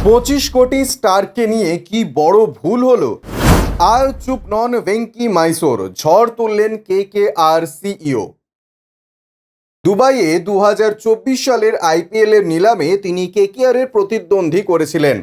25 কোটি স্টারকে নিয়ে কি বড় ভুল হলো। আর চুপ নন ভেঙ্কি মাইসোর, ঝড় তুললেন কেকেআর সিইও। দুবাইয়ে 2024 সালের আইপিএল এর নিলামে তিনি কেকেআর এর প্রতিদ্বন্দ্বী করেছিলেন।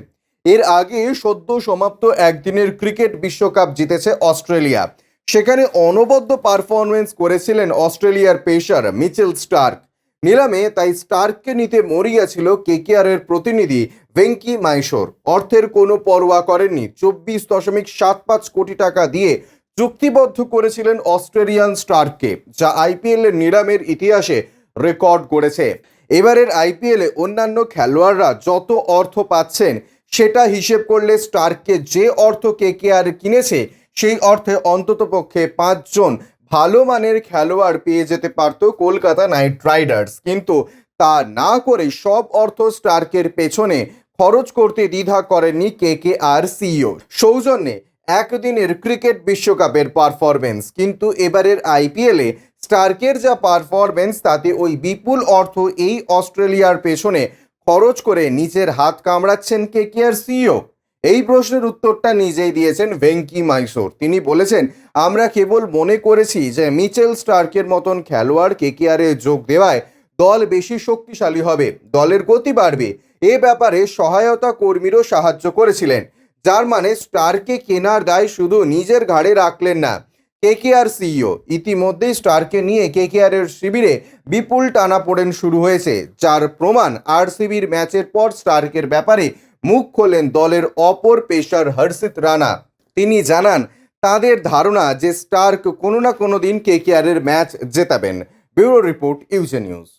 এর আগে সদ্য সমাপ্ত একদিনের ক্রিকেট বিশ্বকাপ জিতেছে অস্ট্রেলিয়া। সেখানে অনবদ্য পারফরমেন্স করেছিলেন অস্ট্রেলিয়ার পেসার মিচেল স্টার্ক। নিলামে তাই স্টার্ককে নিতে মরিয়া ছিল কেকেআর এর প্রতিনিধি ভেঙ্কি মাইসোর। অর্থের কোনো পরোয়া করেননি, 24.75 কোটি টাকা দিয়ে চুক্তিবদ্ধ করেছিলেন অস্ট্রেলিয়ান স্টারকে, যা আইপিএল এর নিলামের ইতিহাসে রেকর্ড করেছে। এবারের আইপিএলে অন্যান্য খেলোয়াড়রা যত অর্থ পাচ্ছেন সেটা হিসেব করলে স্টারকে যে অর্থ কেকেআর কিনেছে সেই অর্থে অন্ততপক্ষে 5 জন ভালো মানের খেলোয়াড় পেয়ে যেতে পারত কলকাতা নাইট রাইডার্স। কিন্তু তা না করে সব অর্থ স্টার্কের পেছনে খরচ করতে দ্বিধা করেননি কেকেআর সিইও। সৌজন্যে একদিনের ক্রিকেট বিশ্বকাপের পারফরমেন্স, কিন্তু এবারের আইপিএলে স্টার্কের যা পারফরমেন্স তাতে ওই বিপুল অর্থ এই অস্ট্রেলিয়ার পেছনে খরচ করে নিজের হাত কামড়াচ্ছেন কেকেআর সিইও। এই প্রশ্নের উত্তরটা নিজেই দিয়েছেন ভেঙ্কি মাইসোর। তিনি বলেছেন, আমরা কেবল মনে করেছি যে মিচেল স্টার্কের মতন খেলোয়াড় কেকেআরে যোগ দেওয়ায় দল বেশি শক্তিশালী হবে, দলের গতি বাড়বে। এ ব্যাপারে সহায়তা কর্মীরও সাহায্য করেছিলেন, যার মানে স্টারকে কেনার দায় শুধু নিজের ঘাড়ে রাখলেন না কেকেআর সিইও। ইতিমধ্যেই স্টারকে নিয়ে কেকেআর এর শিবিরে বিপুল টানাপোড়েন শুরু হয়েছে, যার প্রমাণ আরসিবির ম্যাচের পর স্টার্কের ব্যাপারে মুখ খোলেন দলের অপর পেসার হর্ষিত রানা। তিনি জানান, তাদের ধারণা যে স্টার্ক কোনো না কোনো দিন কেকেআর এর ম্যাচ জেতাবেন। Bureau report, UJ news.